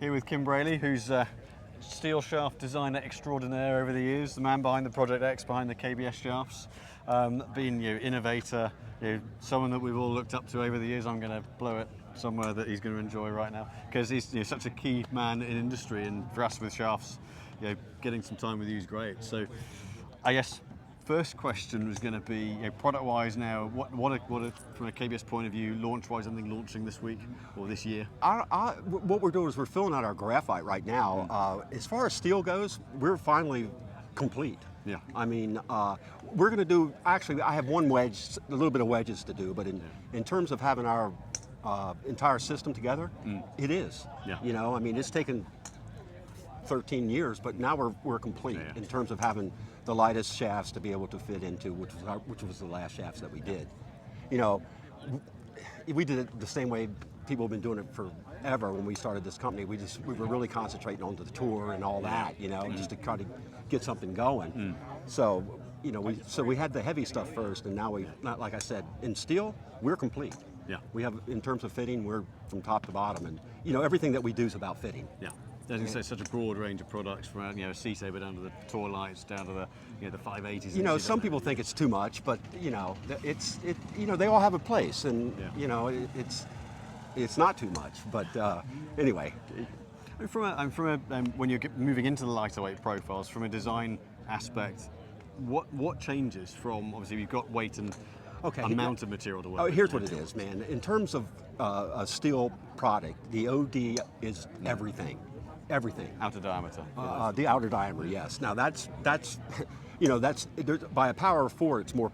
Here with Kim Braley, who's steel shaft designer extraordinaire over the years, the man behind the Project X, behind the KBS Shafts, being innovator, someone that we've all looked up to over the years. I'm going to blow it somewhere that he's going to enjoy right now, because he's such a key man in industry, and for us with shafts, getting some time with you is great. So I guess first question was going to be, product-wise now, what from a KBS point of view, launch-wise, anything launching this week or this year? What we're doing is we're filling out our graphite right now. As far as steel goes, we're finally complete. Yeah. I mean, we're going to do, actually, I have one wedge, a little bit of wedges to do, but in terms of having our entire system together, it is. Yeah. I mean, it's taken 13 years, but now we're complete in terms of having the lightest shafts to be able to fit into, which was the last shafts that we did. We did it the same way people have been doing it forever. When we started this company, we were really concentrating on the tour and all that, just to try to get something going. So, we had the heavy stuff first, and now like I said, in steel, we're complete. Yeah. We have, in terms of fitting, we're from top to bottom, and everything that we do is about fitting. Yeah. As you say, such a broad range of products, from a seat saver down to the tour lights, down to the 580s. Some people think it's too much, but it's they all have a place, and it's not too much. But anyway, when you're moving into the lighter weight profiles, from a design aspect, what changes from, obviously you've got weight and amount of material to work with? Here's what it is, man. In terms of a steel product, the OD is everything. Everything. Outer diameter. The outer diameter, yes. Now that's by a power of 4, it's more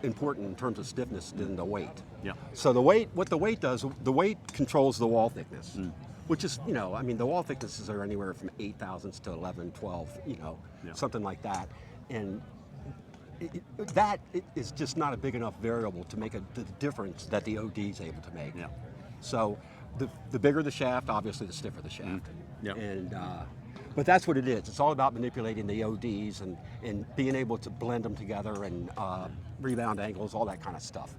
important in terms of stiffness than the weight. Yeah. So what the weight does, the weight controls the wall thickness, which is, I mean, the wall thicknesses are anywhere from 8 thousandths to 11, 12, something like that, and that is just not a big enough variable to make the difference that the OD is able to make. Yeah. So the bigger the shaft, obviously the stiffer the shaft. Yep. And but that's what it is. It's all about manipulating the ODs and being able to blend them together and rebound angles, all that kind of stuff.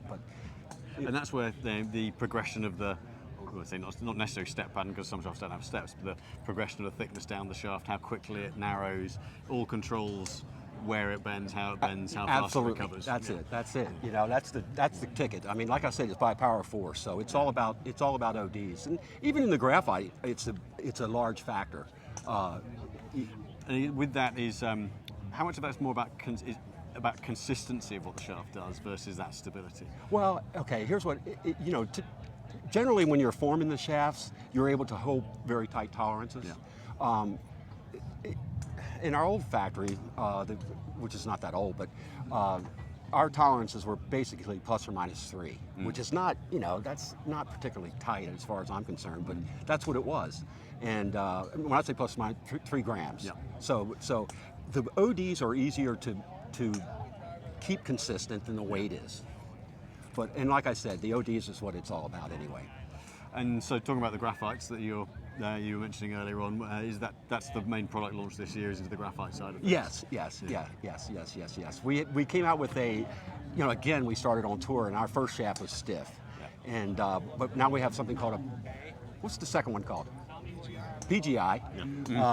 And that's where the progression of the, I would say not necessarily step pattern, because some shafts don't have steps, but the progression of the thickness down the shaft, how quickly it narrows, all controls where it bends, how it bends, how fast it recovers. That's it. That's it. That's the ticket. I mean, like I said, it's by power of 4, so it's all about ODs, and even in the graphite, it's a large factor. And with that is how much of that's more about consistency of what the shaft does versus that stability? Well, okay. Here's what generally when you're forming the shafts, you're able to hold very tight tolerances. Yeah. In our old factory, which is not that old, but our tolerances were basically plus or minus 3, which is not, that's not particularly tight as far as I'm concerned, but that's what it was. And when I say plus or minus 3 grams, so the ODs are easier to keep consistent than the weight is. And like I said, the ODs is what it's all about anyway. And so, talking about the graphites that you were mentioning earlier on, that's the main product launch this year, is into the graphite side of things? Yes. We came out with again, we started on tour, and our first shaft was stiff, and but now we have something called what's the second one called? PGI,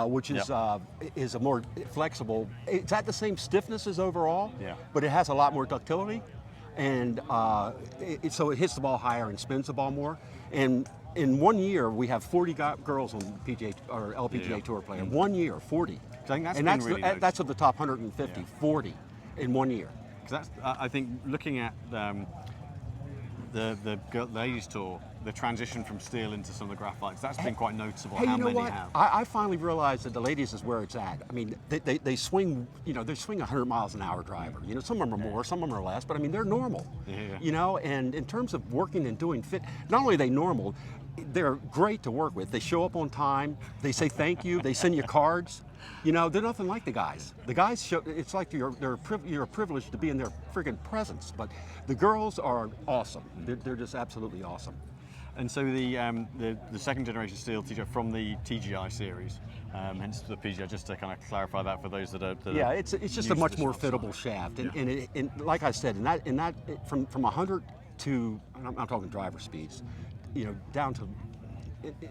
which is a more flexible. It's at the same stiffness as overall, but it has a lot more ductility, and so it hits the ball higher and spins the ball more. And in 1 year, we have 40 girls on PGA or LPGA Tour playing. 1 year, 40. I think that's of the top 150, 40 in 1 year. Because I think, looking at the ladies tour, the transition from steel into some of the graphites, that's been quite noticeable. Hey, how you know many what? have? I finally realized that the ladies is where it's at. I mean, they swing, they swing 100 miles an hour driver. Some of them are more, some of them are less, but I mean, they're normal. And in terms of working and doing fit, not only are they normal, they're great to work with. They show up on time. They say thank you. They send you cards. They're nothing like the guys. The guys show. It's like you're privileged to be in their friggin' presence. But the girls are awesome. They're just absolutely awesome. And so the second generation steel teacher from the TGI series, hence the PGI, just to kind of clarify that for those that are it's just a much more fittable shaft, and like I said, in that from 100 to, I'm talking driver speeds, down to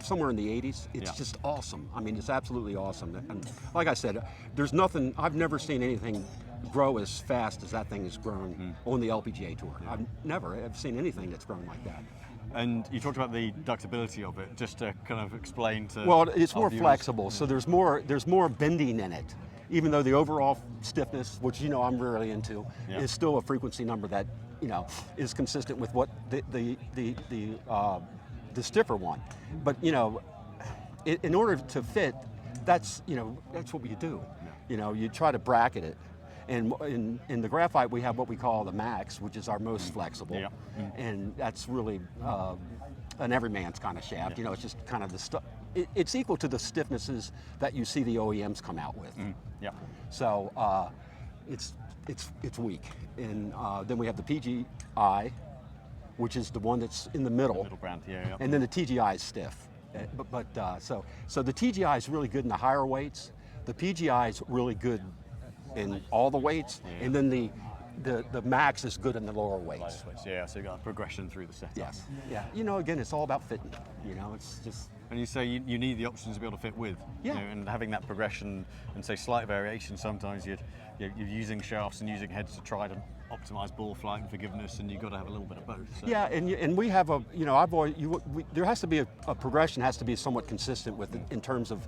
somewhere in the 80s. It's just awesome. I mean, it's absolutely awesome. And like I said, there's nothing. I've never seen anything grow as fast as that thing has grown on the LPGA Tour. I've seen anything that's grown like that. And you talked about the ductability of it, just to kind of explain to. Well, it's more viewers. flexible, so there's more bending in it. Even though the overall stiffness, which I'm really into, is still a frequency number that is consistent with what the stiffer one. But in order to fit, that's what you do. You try to bracket it. And in the graphite, we have what we call the max, which is our most flexible, and that's really an everyman's kind of shaft. It's just kind of the stuff. It's equal to the stiffnesses that you see the OEMs come out with. So it's weak. And then we have the PGI, which is the one that's in the middle. Middle brand, And then the TGI is stiff. So the TGI is really good in the higher weights. The PGI is really good in all the weights, and then the max is good in the lower weights. Yeah, so you got a progression through the setup. Yes. Yeah. Again, it's all about fitting. It's just. And you say you need the options to be able to fit with. Yeah. And having that progression and say slight variation. Sometimes you're using shafts and using heads to try to optimize ball flight and forgiveness, and you've got to have a little bit of both. So. Yeah, and we have there has to be a progression has to be somewhat consistent with it in terms of.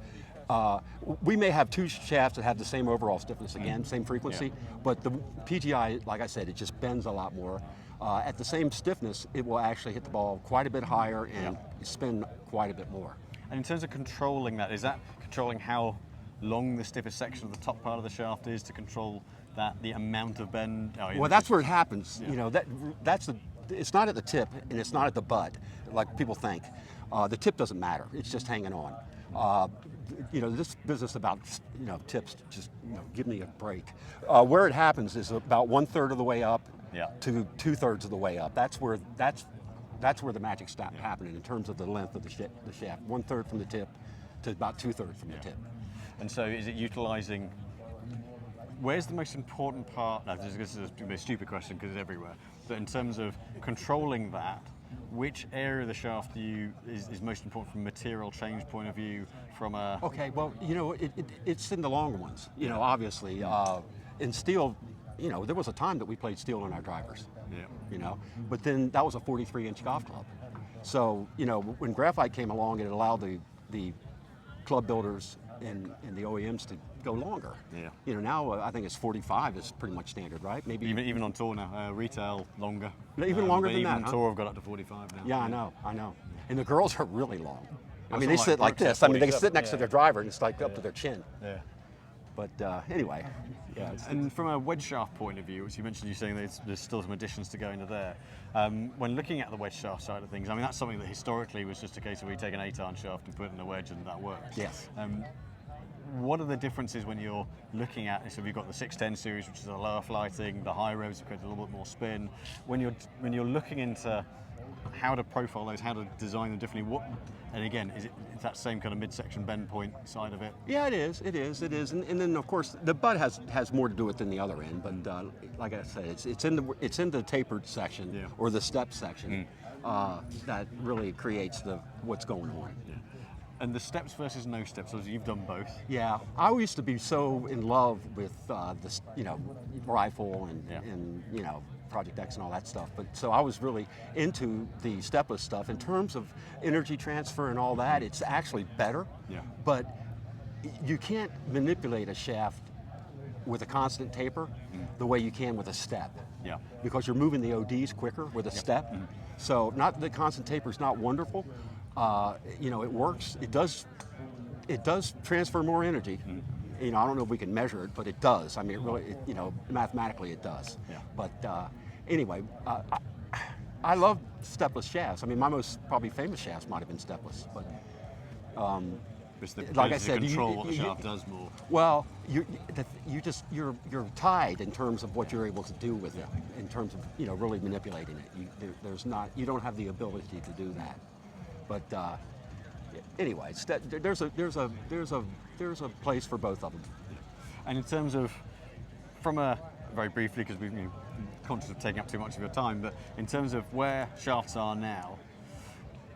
We may have two shafts that have the same overall stiffness again, same frequency, but the PGI, like I said, it just bends a lot more. At the same stiffness, it will actually hit the ball quite a bit higher and spin quite a bit more. And in terms of controlling that, is that controlling how long the stiffest section of the top part of the shaft is to control the amount of bend? Well, that's where it happens. It's not at the tip and it's not at the butt, like people think. The tip doesn't matter. It's just hanging on. This business about tips, just give me a break. Where it happens is about 1/3 of the way up to 2/3 of the way up. That's where the magic stops happening in terms of the length of the shaft. 1/3 from the tip to about 2/3 from the tip. And so, is it utilizing? Where's the most important part? Now, this is a stupid question because it's everywhere. But in terms of controlling that, which area of the shaft is most important from a material change point of view? From a it's in the longer ones. Obviously, in steel, there was a time that we played steel in our drivers. But then that was a 43-inch golf club. So when graphite came along, it allowed the club builders and the OEMs to go longer. Now I think it's 45 is pretty much standard, right? Maybe even on tour now, retail longer. Even longer than that. Even tour have got up to 45 now. Yeah, I know. And the girls are really long. I mean, they sit like this. I mean, they sit next to their driver and it's like up to their chin. Yeah. But anyway, And from a wedge shaft point of view, which you mentioned, you're saying there's still some additions to go into there. When looking at the wedge shaft side of things, I mean, that's something that historically was just a case of we take an 8-iron shaft and put in a wedge and that works. Yes. What are the differences when you're looking at? So you've got the 610 series, which is a lower flighting, the high revs have created a little bit more spin. When you're looking into how to profile those, how to design them differently, and again, is that same kind of midsection bend point side of it? Yeah, it is. And then of course the butt has more to do with it than the other end. But like I said, it's in the tapered section or the step section that really creates what's going on. Yeah. And the steps versus no steps, as you've done both. Yeah, I used to be so in love with this, rifle and Project X and all that stuff. But so I was really into the stepless stuff. In terms of energy transfer and all that, it's actually better. Yeah. But you can't manipulate a shaft with a constant taper the way you can with a step. Yeah. Because you're moving the ODs quicker with a step. So not the constant taper is not wonderful. It works. It does transfer more energy. I don't know if we can measure it, but it does. I mean, it really, mathematically it does. Yeah. But anyway, I love stepless shafts. I mean, my most probably famous shafts might have been stepless, but like I said, control what the shaft does more. Well, you're tied in terms of what you're able to do with it, in terms of really manipulating it. You don't have the ability to do that. But anyway, there's a place for both of them. And in terms of, very briefly, because we've been conscious of taking up too much of your time, but in terms of where shafts are now,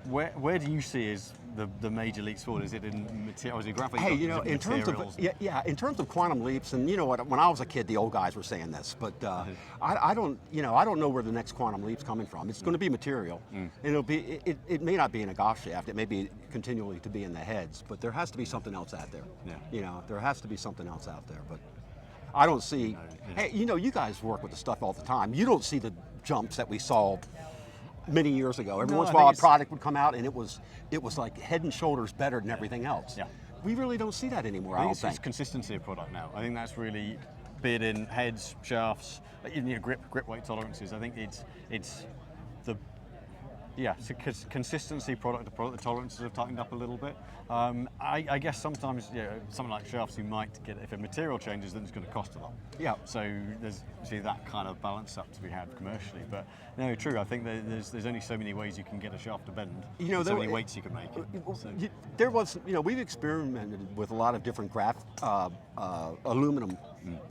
where do you see is the major leaps forward? Is it in material? Is it graphite? Hey, is it in terms of in terms of quantum leaps, and you know what? When I was a kid, the old guys were saying this, but I don't know where the next quantum leap's coming from. It's going to be material, and it may not be in a golf shaft. It may be continually to be in the heads, but there has to be something else out there. Yeah. You know, there has to be something else out there, but I don't see. Hey, you know, you guys work with the stuff all the time. You don't see the jumps that we saw many years ago. Every once in a while, a product would come out, and it was like head and shoulders better than everything else. Yeah. We really don't see that anymore. I think it's consistency of product now. I think that's really bid in heads, shafts, even your grip weight tolerances. I think it's the consistency product. The tolerances have tightened up a little bit. I guess sometimes something like shafts you might get, if a material changes, then it's going to cost a lot. Yeah. So there's that kind of balance up to be had commercially. But no, true. I think there's only so many ways you can get a shaft to bend. You know, so many weights you can make. So. There was, we've experimented with a lot of different aluminum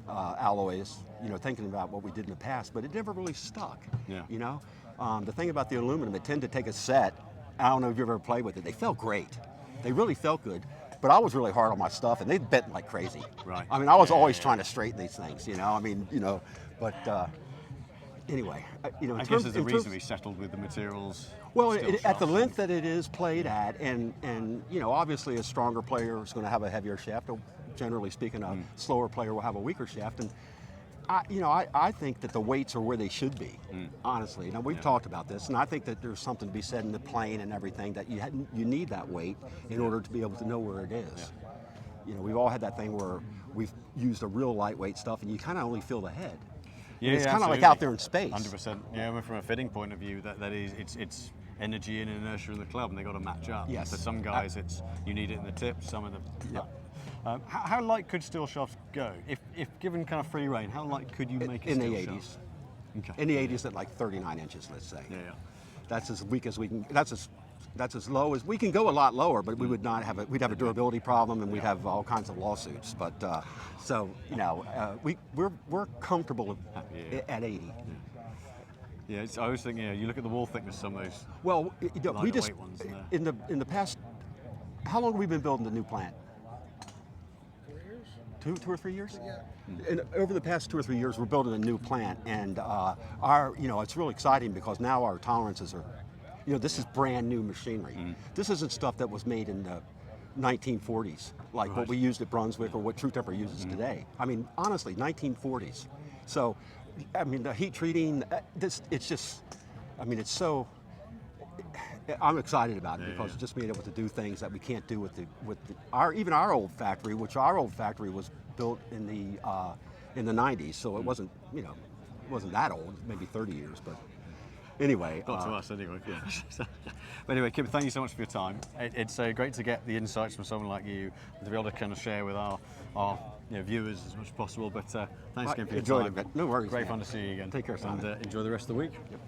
alloys. Thinking about what we did in the past, but it never really stuck. Yeah. The thing about the aluminum, it tended to take a set. I don't know if you've ever played with it. They felt great. They really felt good. But I was really hard on my stuff, and they bent like crazy. Right. I mean, I was always trying to straighten these things. But anyway, I guess there's a reason we settled with the materials. Well, at the length that it is played at, and obviously a stronger player is going to have a heavier shaft. Generally speaking, a slower player will have a weaker shaft, and I think that the weights are where they should be. Honestly, we've talked about this, and I think that there's something to be said in the plane and everything that you need that weight in order to be able to know where it is. Yeah. We've all had that thing where we've used a real lightweight stuff, and you kind of only feel the head. Yeah, it's kind of like out there in space. 100%. Yeah, I mean, from a fitting point of view, that is it's energy and inertia in the club, and they've got to match up. Yes. For some guys, you need it in the tips. Some of them. Yeah. How light could steel shafts go? If given kind of free rein, how light could you make a in steel the 80s? Shaft? Okay. In the 80s at like 39 inches, let's say. Yeah. That's as weak as we can. That's as low as we can go. A lot lower, but we would not have we'd have a durability problem, and we'd have all kinds of lawsuits. But we're comfortable at 80. Yeah, I was thinking. You look at the wall thickness. Some of those. Well, we just ones in the past. How long have we been building the new plant? 2 or 3 years? Yeah. And over the past 2 or 3 years, we're building a new plant, and it's really exciting because now our tolerances are, this is brand new machinery. This isn't stuff that was made in the 1940s, like what we used at Brunswick or what True Temper uses today. I mean, honestly, 1940s. So, I mean, the heat treating, it's so. I'm excited about it because just being able to do things that we can't do with our old factory, which our old factory was built in the 90s, so it wasn't that old, maybe 30 years, but anyway. Not to us anyway. Yeah. But anyway, Kim, thank you so much for your time. It's great to get the insights from someone like you to be able to kind of share with our viewers as much as possible. But thanks again for your time. No worries. Great fun to see you again. Take care, Simon. And enjoy the rest of the week. Yep.